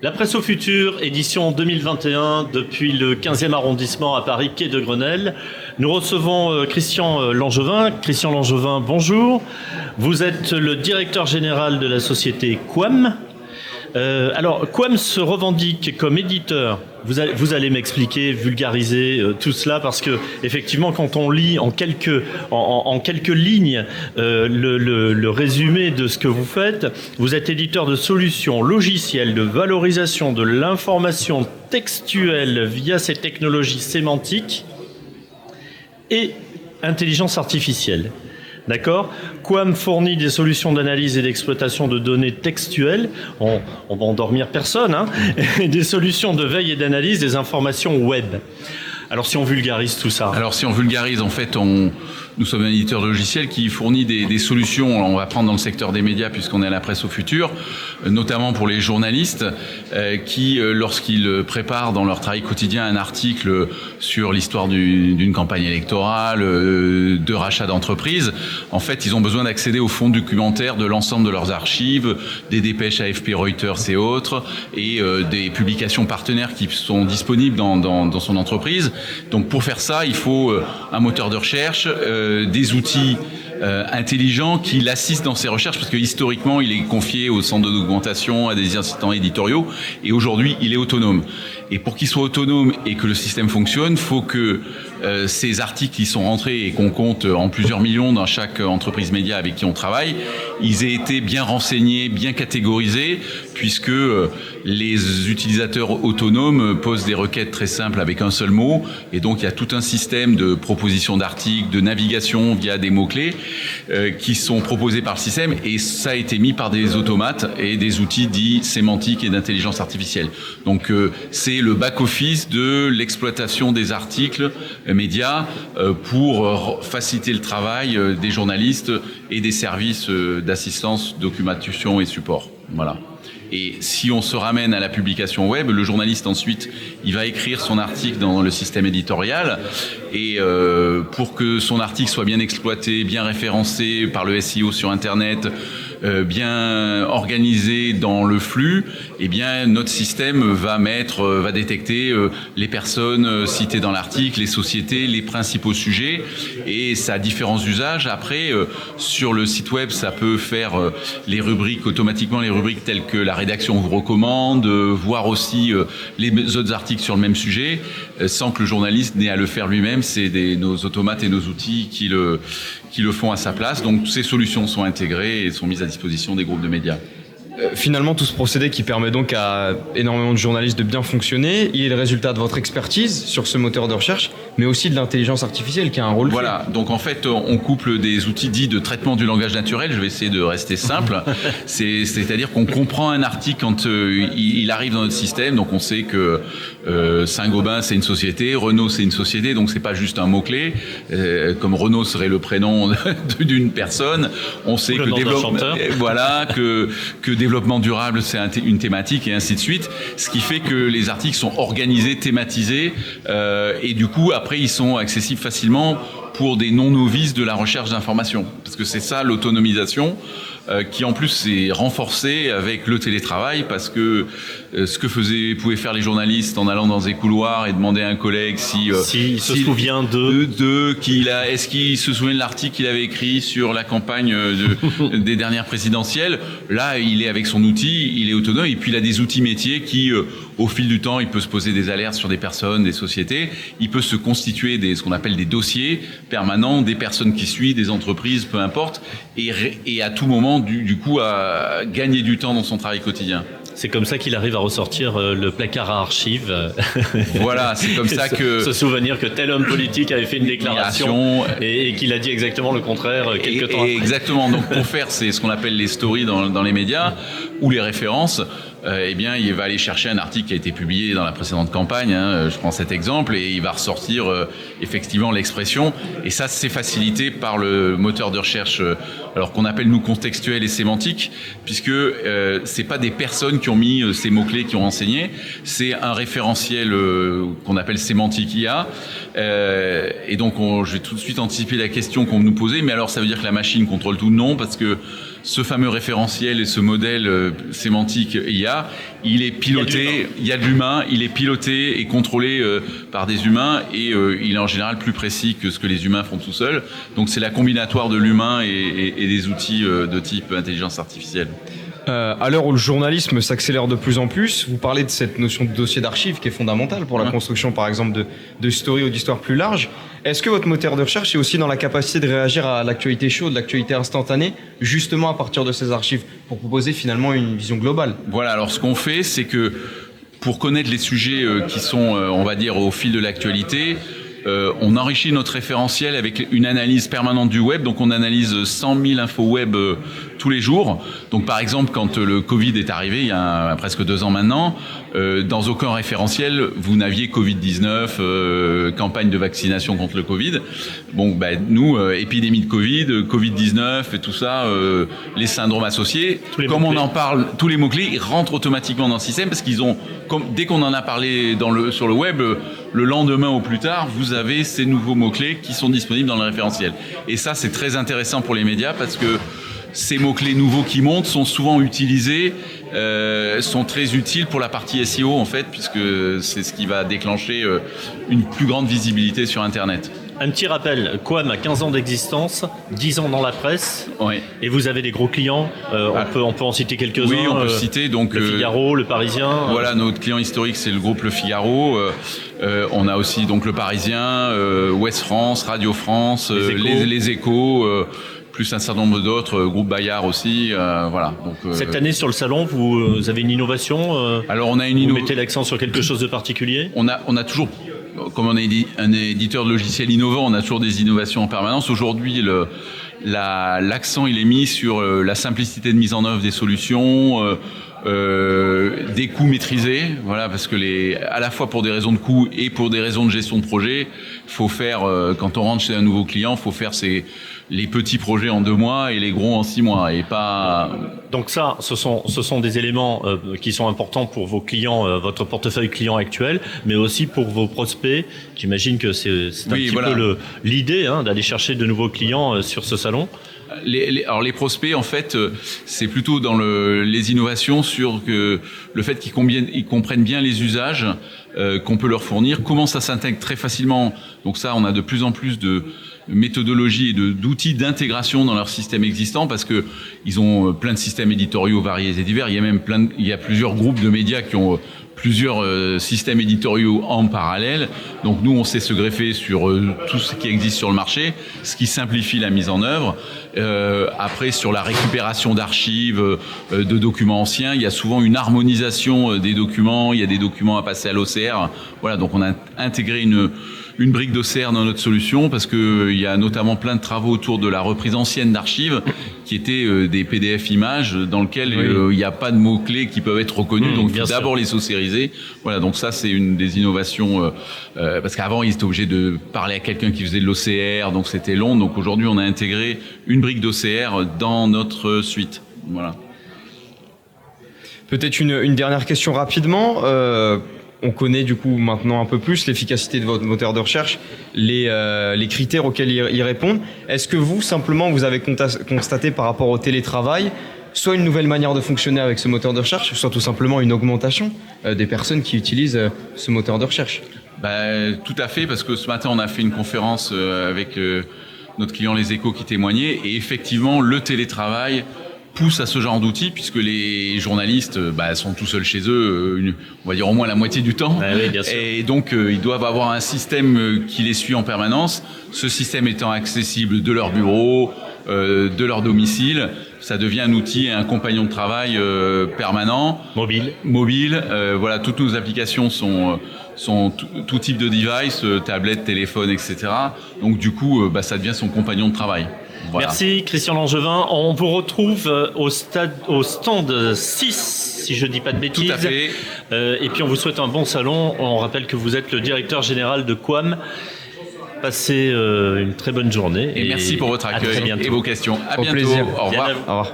La Presse au futur, édition 2021, depuis le 15e arrondissement à Paris, quai de Grenelle. Nous recevons Christian Langevin. Christian Langevin, bonjour. Vous êtes le directeur général de la société Quam. Alors, Quam se revendique comme éditeur. Vous allez m'expliquer, vulgariser tout cela, parce que effectivement, quand on lit en quelques lignes le résumé de ce que vous faites, vous êtes éditeur de solutions logicielles de valorisation de l'information textuelle via ces technologies sémantiques et intelligence artificielle. D'accord ? Quam fournit des solutions d'analyse et d'exploitation de données textuelles. On va endormir personne, hein ? Et des solutions de veille et d'analyse des informations web. Alors si on vulgarise tout ça. Alors si on vulgarise, en fait, nous sommes un éditeur de logiciels qui fournit des solutions. On va prendre dans le secteur des médias puisqu'on est à la Presse au futur, notamment pour les journalistes qui, lorsqu'ils préparent dans leur travail quotidien un article sur l'histoire d'une campagne électorale, de rachat d'entreprise, en fait, ils ont besoin d'accéder au fonds documentaire de l'ensemble de leurs archives, des dépêches AFP, Reuters et autres, et des publications partenaires qui sont disponibles dans son entreprise. Donc pour faire ça, il faut un moteur de recherche, des outils intelligents qui l'assistent dans ses recherches, parce que historiquement, il est confié au centre de documentation, à des assistants éditoriaux, et aujourd'hui, il est autonome. Et pour qu'il soit autonome et que le système fonctionne, il faut que ces articles qui sont rentrés et qu'on compte en plusieurs millions dans chaque entreprise média avec qui on travaille, ils aient été bien renseignés, bien catégorisés, puisque les utilisateurs autonomes posent des requêtes très simples avec un seul mot, et donc il y a tout un système de proposition d'articles, de navigation via des mots-clés qui sont proposés par le système, et ça a été mis par des automates et des outils dits sémantiques et d'intelligence artificielle. Donc c'est le back-office de l'exploitation des articles médias pour faciliter le travail des journalistes et des services d'assistance, documentation et support. Voilà. Et si on se ramène à la publication web, le journaliste ensuite, il va écrire son article dans le système éditorial, et pour que son article soit bien exploité, bien référencé par le SEO sur Internet, bien organisé dans le flux, eh bien notre système va détecter les personnes citées dans l'article, les sociétés, les principaux sujets, et ça a différents usages. Après, sur le site web, ça peut faire les rubriques automatiquement, les rubriques telles que la rédaction vous recommande, voir aussi les autres articles sur le même sujet, sans que le journaliste n'ait à le faire lui-même. C'est nos automates et nos outils qui le font à sa place. Donc ces solutions sont intégrées et sont mises à disposition des groupes de médias. Finalement, tout ce procédé qui permet donc à énormément de journalistes de bien fonctionner, il est le résultat de votre expertise sur ce moteur de recherche, mais aussi de l'intelligence artificielle qui a un rôle clé. Voilà, donc en fait, on couple des outils dits de traitement du langage naturel. Je vais essayer de rester simple. C'est-à-dire qu'on comprend un article quand il arrive dans notre système. Donc on sait que Saint-Gobain, c'est une société, Renault, c'est une société, donc c'est pas juste un mot-clé. Comme Renault serait le prénom d'une personne, on sait que développement durable, c'est une thématique, et ainsi de suite. Ce qui fait que les articles sont organisés, thématisés, et du coup, après, ils sont accessibles facilement pour des non-novices de la recherche d'informations. Parce que c'est ça, l'autonomisation, qui en plus est renforcée avec le télétravail, parce que ce que pouvaient faire les journalistes en allant dans des couloirs et demander à un collègue s'il se souvient est-ce qu'il se souvient de l'article qu'il avait écrit sur la campagne des dernières présidentielles. Là, il est avec son outil, il est autonome, et puis il a des outils métiers qui, au fil du temps, il peut se poser des alertes sur des personnes, des sociétés, il peut se constituer ce qu'on appelle des dossiers permanents, des personnes qui suivent, des entreprises, peu importe, et à tout moment, du coup, à gagner du temps dans son travail quotidien. C'est comme ça qu'il arrive à ressortir le placard à archives. Voilà, c'est comme ça que... Se souvenir que tel homme politique avait fait une déclaration et qu'il a dit exactement le contraire quelques temps après. Exactement, donc pour faire ce qu'on appelle les stories dans les médias, ou les références, eh bien, il va aller chercher un article qui a été publié dans la précédente campagne, je prends cet exemple, et il va ressortir effectivement l'expression, et ça, c'est facilité par le moteur de recherche, alors qu'on appelle nous contextuel et sémantique, puisque c'est pas des personnes qui ont mis ces mots-clés, qui ont renseigné, c'est un référentiel qu'on appelle sémantique IA, et donc je vais tout de suite anticiper la question qu'on nous posait, mais alors ça veut dire que la machine contrôle tout? Non, parce que ce fameux référentiel et ce modèle sémantique IA, il est piloté, il y a de l'humain, il est piloté et contrôlé par des humains et il est en général plus précis que ce que les humains font tout seuls. Donc c'est la combinatoire de l'humain et des outils de type intelligence artificielle. À l'heure où le journalisme s'accélère de plus en plus, vous parlez de cette notion de dossier d'archives qui est fondamentale pour la construction, par exemple, de stories ou d'histoires plus larges. Est-ce que votre moteur de recherche est aussi dans la capacité de réagir à l'actualité chaude, l'actualité instantanée, justement à partir de ces archives, pour proposer finalement une vision globale ? Voilà, alors ce qu'on fait, c'est que pour connaître les sujets qui sont, on va dire, au fil de l'actualité, on enrichit notre référentiel avec une analyse permanente du web. Donc on analyse 100 000 infos web tous les jours. Donc par exemple, quand le Covid est arrivé, il y a presque 2 ans maintenant, dans aucun référentiel, vous n'aviez Covid-19, campagne de vaccination contre le Covid. Bon, nous, épidémie de Covid, Covid-19 et tout ça, les syndromes associés, comme on en parle, tous les mots-clés, ils rentrent automatiquement dans le système parce qu'ils ont, dès qu'on en a parlé sur le web, le lendemain au plus tard, vous avez ces nouveaux mots-clés qui sont disponibles dans le référentiel. Et ça, c'est très intéressant pour les médias parce que ces mots-clés nouveaux qui montent sont souvent utilisés, sont très utiles pour la partie SEO en fait, puisque c'est ce qui va déclencher une plus grande visibilité sur Internet. Un petit rappel, Quam a 15 ans d'existence, 10 ans dans la presse, oui. Et vous avez des gros clients, on peut en citer quelques-uns. Oui, on peut citer donc Le Figaro, Le Parisien. Voilà, notre client historique c'est le groupe Le Figaro. On a aussi donc Le Parisien, Ouest France, Radio France, les Échos, plus un certain nombre d'autres, groupe Bayard aussi. Voilà. Donc, cette année sur le salon, vous avez une innovation. Alors on a vous mettez l'accent sur quelque chose de particulier. On a toujours, comme on est un éditeur de logiciels innovant, on a toujours des innovations en permanence. Aujourd'hui, l'accent il est mis sur la simplicité de mise en œuvre des solutions, des coûts maîtrisés, voilà, parce que à la fois pour des raisons de coûts et pour des raisons de gestion de projet, faut faire quand on rentre chez un nouveau client, faut faire les petits projets en 2 mois et les gros en 6 mois et pas. Donc ça, ce sont des éléments qui sont importants pour vos clients, votre portefeuille client actuel, mais aussi pour vos prospects. J'imagine que c'est un petit peu l'idée d'aller chercher de nouveaux clients sur ce salon. Alors les prospects, en fait, c'est plutôt dans les innovations sur le fait qu'ils comprennent bien les usages qu'on peut leur fournir, comment ça s'intègre très facilement. Donc ça, on a de plus en plus de méthodologies et d'outils d'intégration dans leur système existant parce que ils ont plein de systèmes éditoriaux variés et divers. Il y a plusieurs groupes de médias qui ont plusieurs systèmes éditoriaux en parallèle. Donc nous, on sait se greffer sur tout ce qui existe sur le marché, ce qui simplifie la mise en œuvre. Après, sur la récupération d'archives, de documents anciens, il y a souvent une harmonisation des documents. Il y a des documents à passer à l'OCR. Voilà, donc on a intégré une brique d'OCR dans notre solution parce que il y a notamment plein de travaux autour de la reprise ancienne d'archives qui étaient des PDF images dans lesquels il n'y a pas de mots-clés qui peuvent être reconnus. Donc il faut d'abord les saucériser. Voilà, donc ça c'est une des innovations parce qu'avant ils étaient obligés de parler à quelqu'un qui faisait de l'OCR, donc c'était long. Donc aujourd'hui on a intégré une brique d'OCR dans notre suite. Voilà. Peut-être une dernière question rapidement. On connaît du coup maintenant un peu plus l'efficacité de votre moteur de recherche, les critères auxquels il répond. Est-ce que vous avez constaté par rapport au télétravail, soit une nouvelle manière de fonctionner avec ce moteur de recherche, soit tout simplement une augmentation des personnes qui utilisent ce moteur de recherche ? Tout à fait, parce que ce matin on a fait une conférence avec notre client Les Échos qui témoignait, et effectivement le télétravail pousse à ce genre d'outils puisque les journalistes sont tout seuls chez eux, on va dire au moins la moitié du temps. Oui, bien sûr. Et donc ils doivent avoir un système qui les suit en permanence. Ce système étant accessible de leur bureau, de leur domicile, ça devient un outil et un compagnon de travail permanent. Mobile. Voilà, toutes nos applications sont tout type de device, tablette, téléphone, etc. Donc du coup, ça devient son compagnon de travail. Voilà. Merci Christian Langevin. On vous retrouve au stand 6, si je ne dis pas de bêtises. Tout à fait. Et puis on vous souhaite un bon salon. On rappelle que vous êtes le directeur général de Quam. Passez une très bonne journée. Et merci pour votre accueil et vos questions. À bientôt. Plaisir. Au revoir. Au revoir.